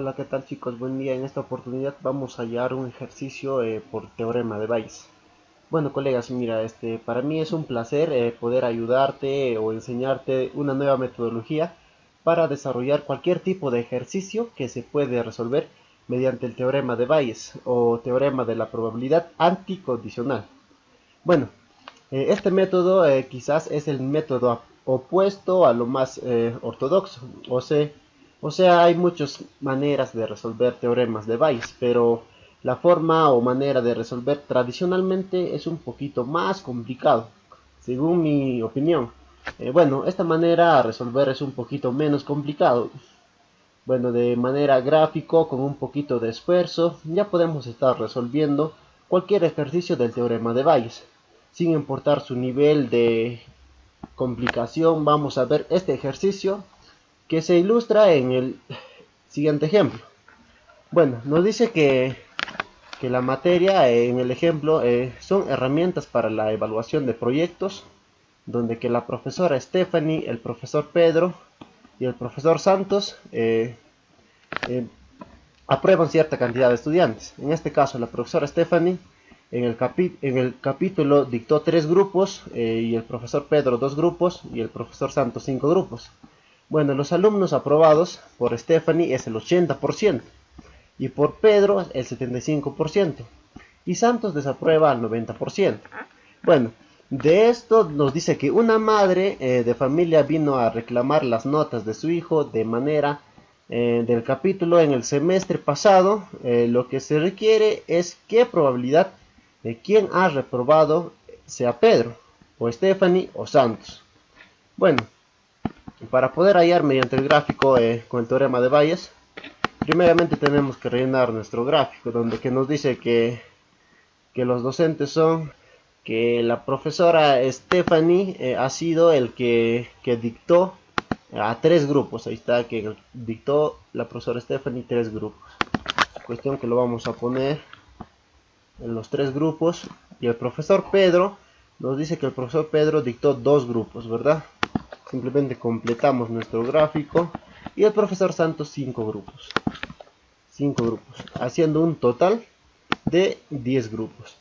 Hola, ¿qué tal chicos? Buen día. En esta oportunidad vamos a hallar un ejercicio por teorema de Bayes. Bueno, colegas, mira, para mí es un placer poder ayudarte o enseñarte una nueva metodología para desarrollar cualquier tipo de ejercicio que se puede resolver mediante el teorema de Bayes o teorema de la probabilidad anticondicional. Bueno, este método quizás es el método opuesto a lo más ortodoxo. O sea, hay muchas maneras de resolver teoremas de Bayes, pero la forma o manera de resolver tradicionalmente es un poquito más complicado, según mi opinión. Bueno, esta manera de resolver es un poquito menos complicado. Bueno, de manera gráfico, con un poquito de esfuerzo, ya podemos estar resolviendo cualquier ejercicio del teorema de Bayes. Sin importar su nivel de complicación, vamos a ver este ejercicio que se ilustra en el siguiente ejemplo. Bueno, nos dice que la materia en el ejemplo son herramientas para la evaluación de proyectos, donde que la profesora Stephanie, el profesor Pedro y el profesor Santos eh, aprueban cierta cantidad de estudiantes. En este caso, la profesora Stephanie en el capítulo dictó 3 grupos y el profesor Pedro 2 grupos y el profesor Santos 5 grupos. Bueno, los alumnos aprobados por Stephanie es el 80% y por Pedro el 75% y Santos desaprueba al 90%. Bueno, de esto nos dice que una madre de familia vino a reclamar las notas de su hijo de manera del capítulo en el semestre pasado. Lo que se requiere es qué probabilidad de quién ha reprobado sea Pedro, o Stephanie o Santos. Bueno, para poder hallar mediante el gráfico con el teorema de Bayes, primeramente tenemos que rellenar nuestro gráfico, donde que nos dice que los docentes son que la profesora Stephanie ha sido el que dictó a 3 grupos. Ahí está, que dictó la profesora Stephanie 3 grupos. Cuestión que lo vamos a poner en los 3 grupos. Y el profesor Pedro nos dice que el profesor Pedro dictó 2 grupos, ¿verdad? Simplemente completamos nuestro gráfico. Y el profesor Santos 5 grupos. 5 grupos, haciendo un total de 10 grupos.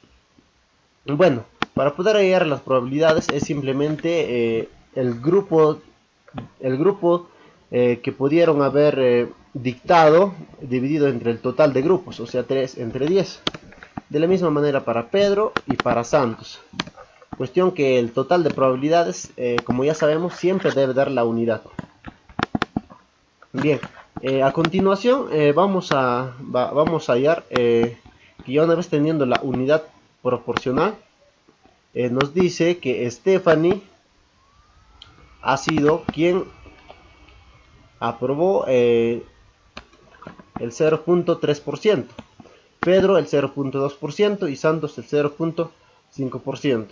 Bueno, para poder hallar las probabilidades es simplemente el grupo que pudieron haber dictado dividido entre el total de grupos, o sea 3 entre 10. De la misma manera para Pedro y para Santos. Cuestión que el total de probabilidades, como ya sabemos, siempre debe dar la unidad. Bien, a continuación vamos a hallar que ya una vez teniendo la unidad proporcional, nos dice que Stephanie ha sido quien aprobó el 0.3%, Pedro el 0.2% y Santos el 0.5%.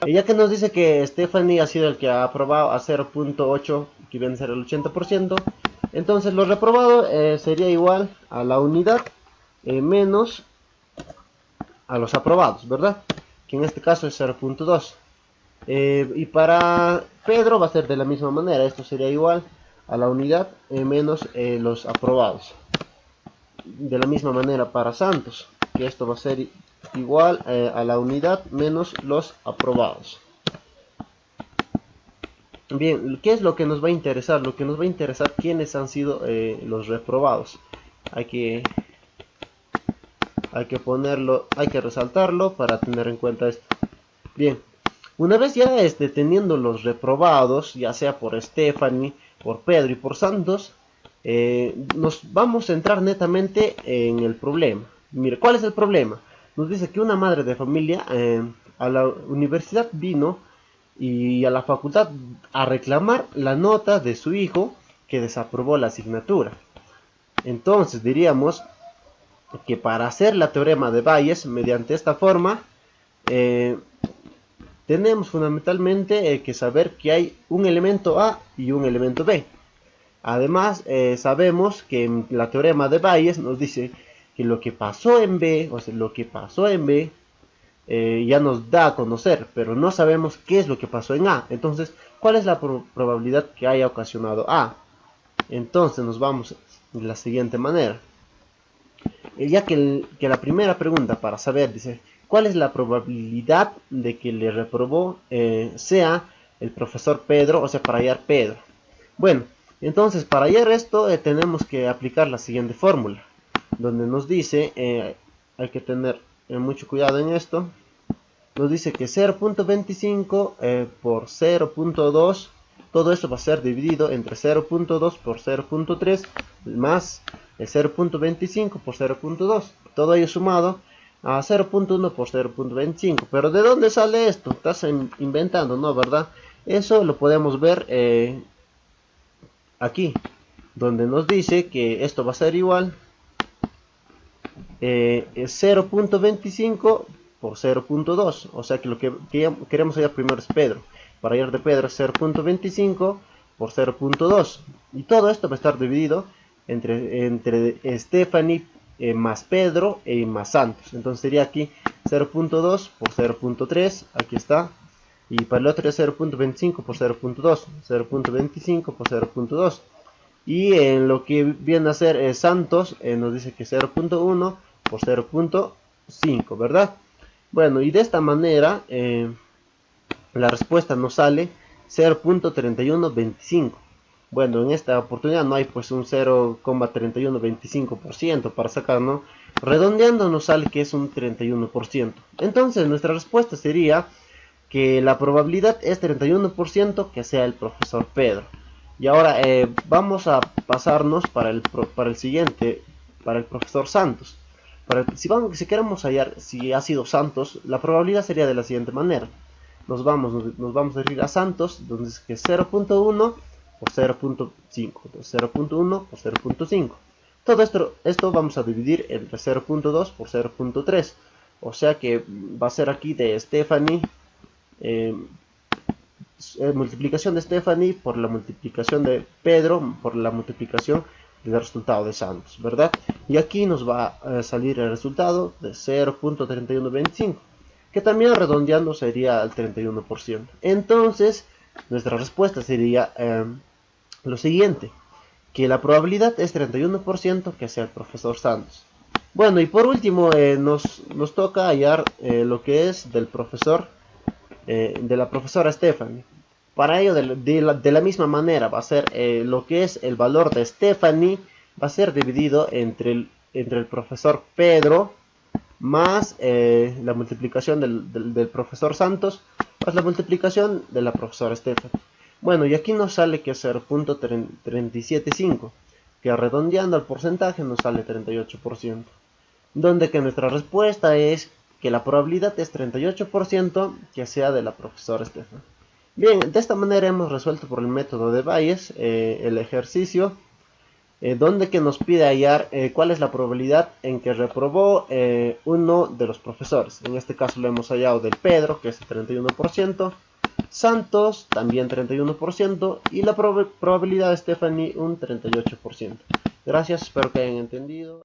Ya que nos dice que Stephanie ha sido el que ha aprobado a 0.8, que viene a ser el 80%, entonces lo reprobado sería igual a la unidad menos a los aprobados, ¿verdad? Que en este caso es 0.2. Y para Pedro va a ser de la misma manera. Esto sería igual a la unidad menos los aprobados. De la misma manera para Santos, que esto va a ser igual a la unidad menos los aprobados. Bien, ¿qué es lo que nos va a interesar? Lo que nos va a interesar quiénes han sido los reprobados. Hay que ponerlo, hay que resaltarlo para tener en cuenta esto. Bien, una vez ya teniendo los reprobados, ya sea por Stephanie, por Pedro y por Santos, nos vamos a centrar netamente en el problema. Mire, ¿cuál es el problema? Nos dice que una madre de familia a la universidad vino y a la facultad a reclamar la nota de su hijo que desaprobó la asignatura. Entonces diríamos que para hacer la teorema de Bayes mediante esta forma, tenemos fundamentalmente que saber que hay un elemento A y un elemento B. Además, sabemos que en la teorema de Bayes nos dice que lo que pasó en B, o sea, lo que pasó en B, ya nos da a conocer, pero no sabemos qué es lo que pasó en A. Entonces, ¿cuál es la probabilidad que haya ocasionado A? Entonces, nos vamos de la siguiente manera. ya que la primera pregunta para saber, dice, ¿cuál es la probabilidad de que le reprobó sea el profesor Pedro? O sea, para hallar Pedro. Bueno, entonces para hallar esto tenemos que aplicar la siguiente fórmula, donde nos dice, hay que tener mucho cuidado en esto, nos dice que 0.25 por 0.2, todo esto va a ser dividido entre 0.2 por 0.3 más el 0.25 por 0.2, todo ello sumado a 0.1 por 0.25. Pero ¿de dónde sale esto? Estás inventando, ¿no? ¿Verdad? Eso lo podemos ver aquí, donde nos dice que esto va a ser igual 0.25 por 0.2, o sea que lo que queremos hallar primero es Pedro. Para hallar de Pedro es 0.25 por 0.2, y todo esto va a estar dividido entre Stephanie más Pedro más Santos. Entonces sería aquí 0.2 por 0.3, aquí está, y para el otro es 0.25 por 0.2, 0.25 por 0.2. Y en lo que viene a ser Santos, nos dice que 0.1 por 0.5, ¿verdad? Bueno, y de esta manera la respuesta nos sale 0.3125. Bueno, en esta oportunidad no hay pues un 0,3125% para sacar, ¿no? Redondeando nos sale que es un 31%. Entonces nuestra respuesta sería que la probabilidad es 31% que sea el profesor Pedro. Y ahora vamos a pasarnos para el siguiente, para el profesor Santos. Si queremos hallar si ha sido Santos, la probabilidad sería de la siguiente manera. Nos vamos a ir a Santos, donde es que 0.1 por 0.5, 0.1 por 0.5. Todo esto vamos a dividir entre 0.2 por 0.3. O sea que va a ser aquí de Stephanie, multiplicación de Stephanie por la multiplicación de Pedro por la multiplicación del resultado de Santos, ¿verdad? Y aquí nos va a salir el resultado de 0.3125, que también redondeando sería el 31%. Entonces nuestra respuesta sería lo siguiente, que la probabilidad es 31% que sea el profesor Santos. Bueno, y por último nos toca hallar lo que es del profesor de la profesora Stephanie. Para ello, de la misma manera, va a ser lo que es el valor de Stephanie, va a ser dividido entre el profesor Pedro más la multiplicación del profesor Santos, más la multiplicación de la profesora Stephanie. Bueno, y aquí nos sale que es 0.375, que redondeando al porcentaje nos sale 38%, donde que nuestra respuesta es que la probabilidad es 38% que sea de la profesora Stephanie. Bien, de esta manera hemos resuelto por el método de Bayes el ejercicio, donde que nos pide hallar cuál es la probabilidad en que reprobó uno de los profesores. En este caso lo hemos hallado del Pedro, que es el 31%, Santos también 31%, y la probabilidad de Stephanie un 38%. Gracias, espero que hayan entendido.